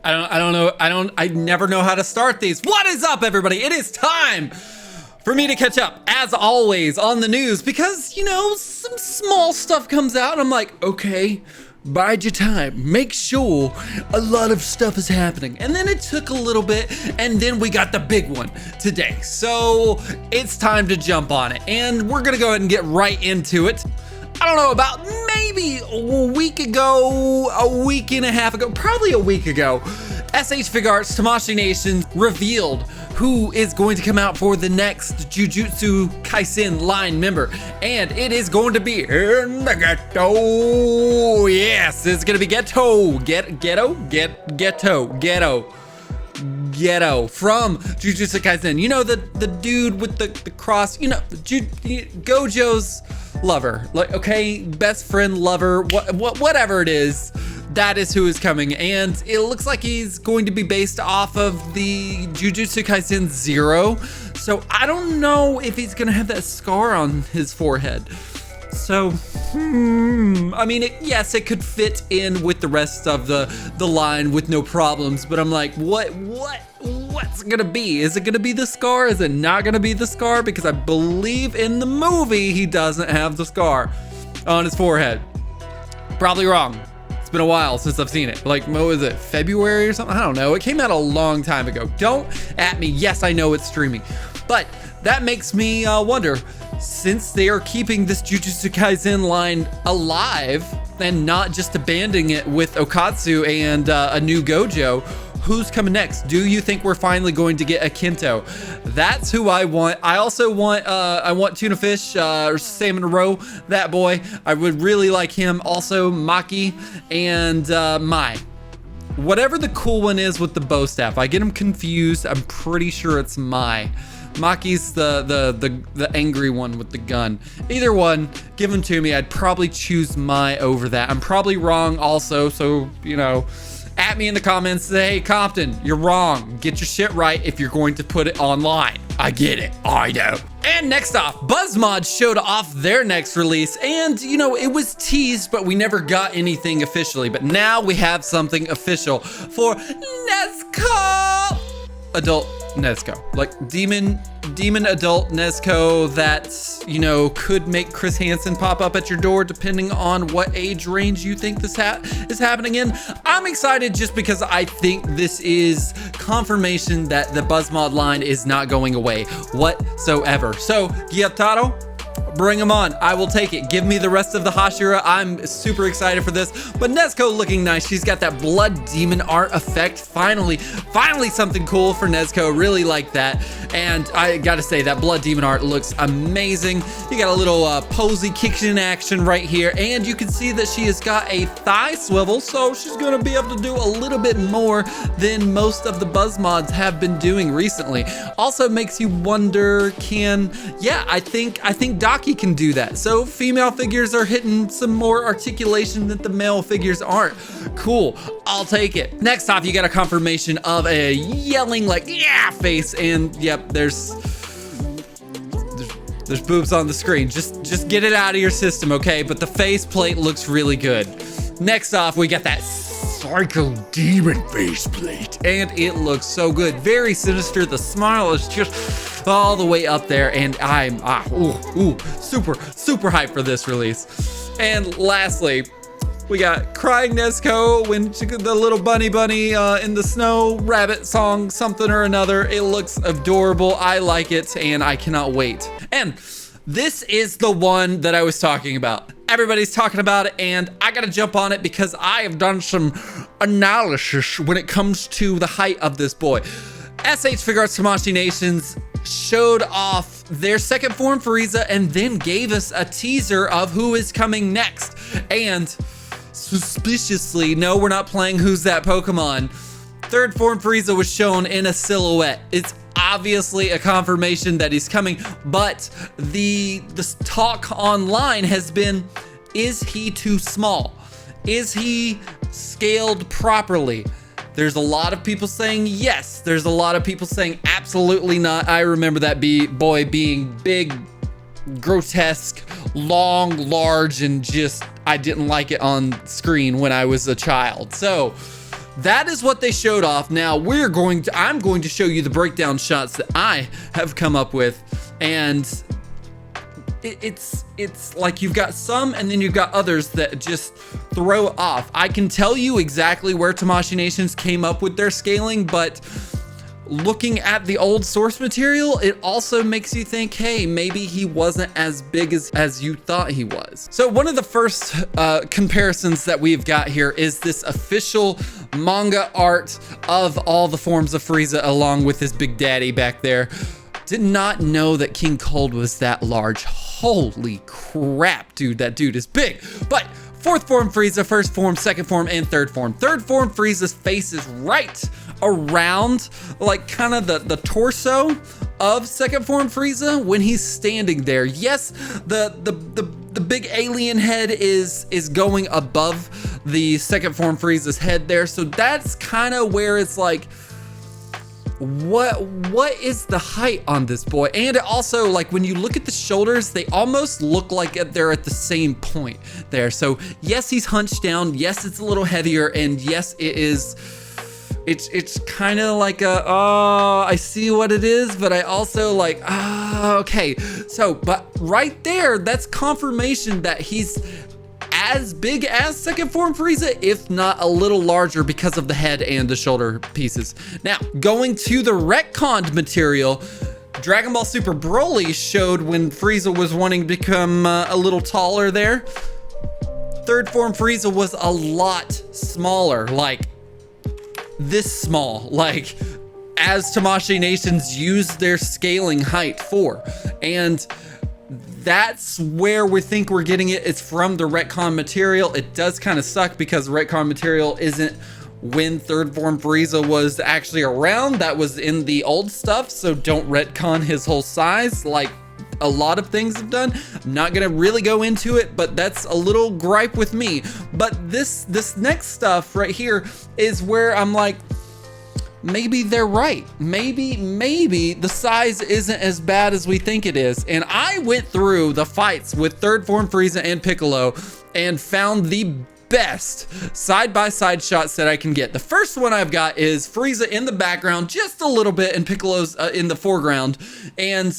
I never know how to start these. What is up, everybody? It is time for me to catch up, as always, on the news because, you know, some small stuff comes out and I'm like, okay, bide your time. Make sure a lot of stuff is happening. And then it took a little bit and then we got the big one today. So it's time to jump on it and we're gonna go ahead and get right into it. I don't know, about maybe a week ago, a week and a half ago, probably a week ago, SH Figuarts Tamashii Nations revealed who is going to come out for the next Jujutsu Kaisen line member. And it is going to be Geto. Yes, it's going to be Geto. Geto from Jujutsu Kaisen. You know, the dude with the cross, you know, Gojo's lover, like, okay, best friend, lover, whatever it is, that is who is coming. And it looks like he's going to be based off of the Jujutsu Kaisen 0. So I don't know if he's gonna have that scar on his forehead. So, I mean, yes, it could fit in with the rest of the line with no problems, but I'm like, what's it gonna be? Is it gonna be the scar? Is it not gonna be the scar? Because I believe in the movie, he doesn't have the scar on his forehead. Probably wrong. It's been a while since I've seen it. Like, what was it, February or something? I don't know. It came out a long time ago. Don't at me. Yes, I know it's streaming, but that makes me wonder, since they are keeping this Jujutsu Kaisen line alive and not just abandoning it with Okatsu and a new Gojo, who's coming next? Do you think we're finally going to get a Kinto? That's who I want. I also want I want Tuna Fish or Salmon Roe, that boy. I would really like him. Also Maki and Mai. Whatever the cool one is with the bow staff, I get him confused. I'm pretty sure it's Mai. Maki's the angry one with the gun. Either one, give them to me. I'd probably choose Mai over that. I'm probably wrong also, so, you know, at me in the comments, say, hey, Compton, you're wrong. Get your shit right if you're going to put it online. I get it, I know. And next off, Buzzmods showed off their next release, and, you know, it was teased, but we never got anything officially. But now we have something official for Nezuko. Adult Nezuko, like demon adult Nezuko that, you know, could make Chris Hansen pop up at your door depending on what age range you think this is happening in. I'm excited just because I think this is confirmation that the Buzzmod line is not going away whatsoever. So Gyataro, bring him on. I will take it. Give me the rest of the Hashira. I'm super excited for this. But Nezuko looking nice. She's got that blood demon art effect. Finally something cool for Nezuko. Really like that. And I gotta say, that blood demon art looks amazing. You got a little posy kicking action right here. And you can see that she has got a thigh swivel. So she's gonna be able to do a little bit more than most of the Buzzmods have been doing recently. Also makes you wonder, I think Daki can do that. So female figures are hitting some more articulation that the male figures aren't. Cool, I'll take it. Next off, you got a confirmation of a yelling like yeah face, and yep, there's boobs on the screen. Just get it out of your system, okay? But the face plate looks really good. Next off, we got that psycho demon faceplate, and it looks so good. Very sinister. The smile is just all the way up there, and I'm super hyped for this release. And lastly, we got crying Nezuko when the little bunny in the snow rabbit song, something or another. It looks adorable. I like it, and I cannot wait. And this is the one that I was talking about. Everybody's talking about it, and I gotta jump on it because I have done some analysis when it comes to the height of this boy. SH Figuarts Tamashii Nations showed off their second form Frieza and then gave us a teaser of who is coming next. And suspiciously, no, we're not playing Who's That Pokemon. Third form Frieza was shown in a silhouette. It's obviously a confirmation that he's coming, but the talk online has been, is he too small? Is he scaled properly? There's a lot of people saying yes. There's a lot of people saying absolutely not. I remember that boy being big, grotesque, long, large, and just, I didn't like it on screen when I was a child. So that is what they showed off. Now I'm going to show you the breakdown shots that I have come up with, and it's like you've got some and then you've got others that just throw it off. I can tell you exactly where Tamashii Nations came up with their scaling, but looking at the old source material, it also makes you think, hey, maybe he wasn't as big as you thought he was. So one of the first comparisons that we've got here is this official manga art of all the forms of Frieza along with his big daddy back there. Did not know that King Cold was that large. Holy crap, dude, that dude is big. But fourth form Frieza, first form, second form, and third form. Third form Frieza's face is right around like kind of the torso of second form Frieza when he's standing there. Yes, the big alien head is going above the second form Frieza's head there. So that's kind of where it's like, what is the height on this boy? And it also, like, when you look at the shoulders, they almost look like they're at the same point there. So yes, he's hunched down, yes, it's a little heavier, and yes, it's kind of like I see what it is, but I also like, okay. So, but right there, that's confirmation that he's as big as second form Frieza, if not a little larger because of the head and the shoulder pieces. Now, going to the retconned material, Dragon Ball Super Broly showed when Frieza was wanting to become a little taller there. Third form Frieza was a lot smaller, like this small, like as Tamashii Nations used their scaling height for. And that's where we think we're getting it. It's from the retcon material. It does kind of suck because retcon material isn't when third form Frieza was actually around. That was in the old stuff, so don't retcon his whole size like a lot of things have done. I'm not gonna really go into it, but that's a little gripe with me. But this next stuff right here is where I'm like, maybe they're right. Maybe the size isn't as bad as we think it is. And I went through the fights with third form Frieza and Piccolo and found the best side-by-side shots that I can get. The first one I've got is Frieza in the background just a little bit and Piccolo's in the foreground, and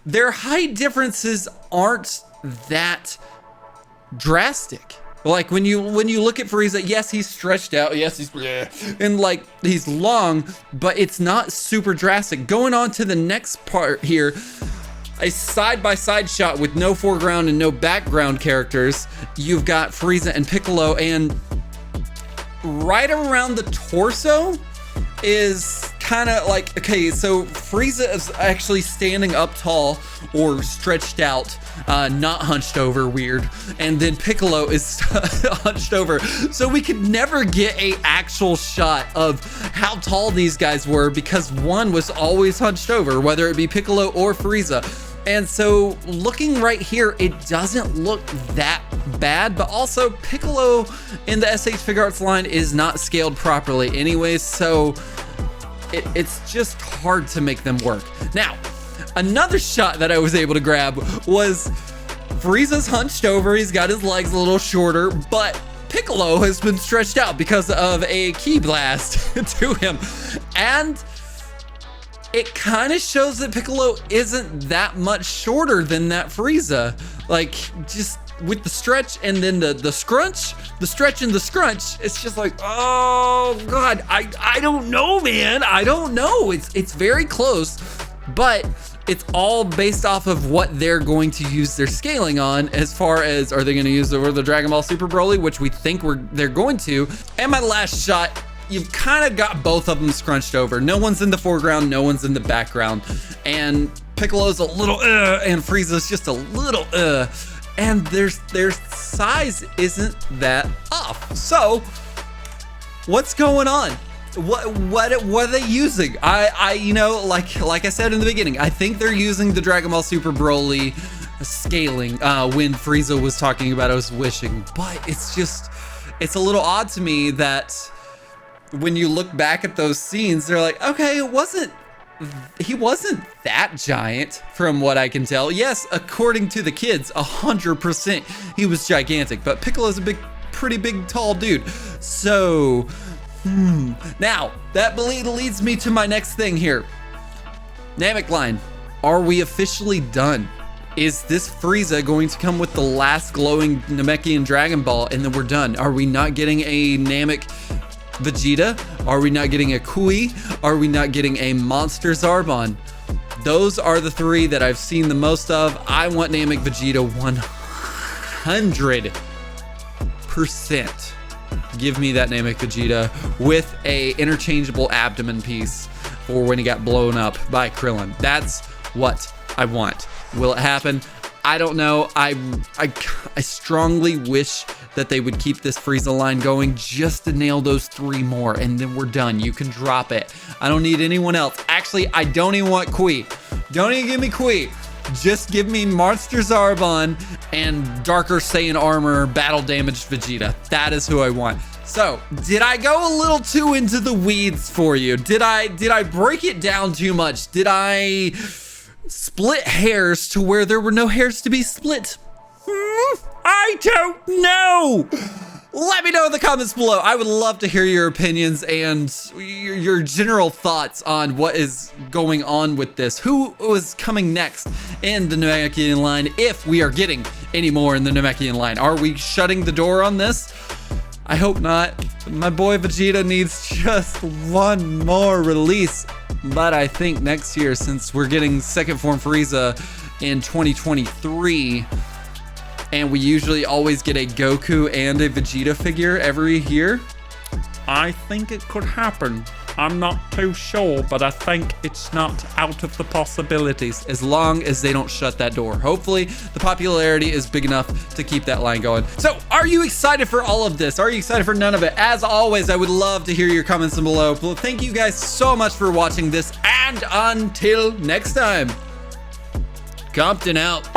their height differences aren't that drastic. Like when you look at Frieza, yes, he's stretched out, yes, he's and like he's long, but it's not super drastic. Going on to the next part here, a side-by-side shot with no foreground and no background characters. You've got Frieza and Piccolo, and right around the torso is kind of like, okay, so Frieza is actually standing up tall or stretched out, not hunched over, weird, and then Piccolo is hunched over, so we could never get a actual shot of how tall these guys were because one was always hunched over, whether it be Piccolo or Frieza. And so looking right here, it doesn't look that bad, but also Piccolo in the SH Figuarts line is not scaled properly anyways, so it's just hard to make them work. Now, another shot that I was able to grab was Frieza's hunched over, he's got his legs a little shorter, but Piccolo has been stretched out because of a ki blast to him. And it kind of shows that Piccolo isn't that much shorter than that Frieza. Like, just with the stretch and then the scrunch, the stretch and the scrunch, it's just like, oh God, I don't know, man. I don't know. It's very close, but it's all based off of what they're going to use their scaling on, as far as, are they going to use the Dragon Ball Super Broly, which we think they're going to. And my last shot, you've kind of got both of them scrunched over. No one's in the foreground, no one's in the background. And Piccolo's a little and Frieza's just a little and their size isn't that off. So what's going on? What are they using? I you know, like I said in the beginning, I think they're using the Dragon Ball Super Broly scaling when Frieza was talking about his wishing, but it's a little odd to me that when you look back at those scenes, they're like, okay, he wasn't that giant from what I can tell. Yes, according to the kids, 100% he was gigantic, but Piccolo's a pretty big, tall dude. So Now, that leads me to my next thing here. Namek line, are we officially done? Is this Frieza going to come with the last glowing Namekian Dragon Ball and then we're done? Are we not getting a Namek Vegeta? Are we not getting a Kui? Are we not getting a Monster Zarbon? Those are the three that I've seen the most of. I want Namek Vegeta 100%. Give me that Namek Vegeta with a interchangeable abdomen piece for when he got blown up by Krillin. That's what I want. Will it happen? I don't know. I strongly wish that they would keep this Frieza line going just to nail those 3 more, and then we're done. You can drop it. I don't need anyone else. Actually, I don't even want Kui. Don't even give me Kui. Just give me Monster Zarbon and Darker Saiyan Armor Battle Damaged Vegeta. That is who I want. So, did I go a little too into the weeds for you? Did I break it down too much? Did I split hairs to where there were no hairs to be split? I don't know. Let me know in the comments below. I would love to hear your opinions and your general thoughts on what is going on with this. Who is coming next in the Namekian line, if we are getting any more in the Namekian line? Are we shutting the door on this? I hope not. My boy Vegeta needs just one more release. But I think next year, since we're getting second form Frieza in 2023, and we usually always get a Goku and a Vegeta figure every year, I think it could happen. I'm not too sure, but I think it's not out of the possibilities, as long as they don't shut that door. Hopefully, the popularity is big enough to keep that line going. So, are you excited for all of this? Are you excited for none of it? As always, I would love to hear your comments down below. Well, thank you guys so much for watching this, and until next time, Compton out.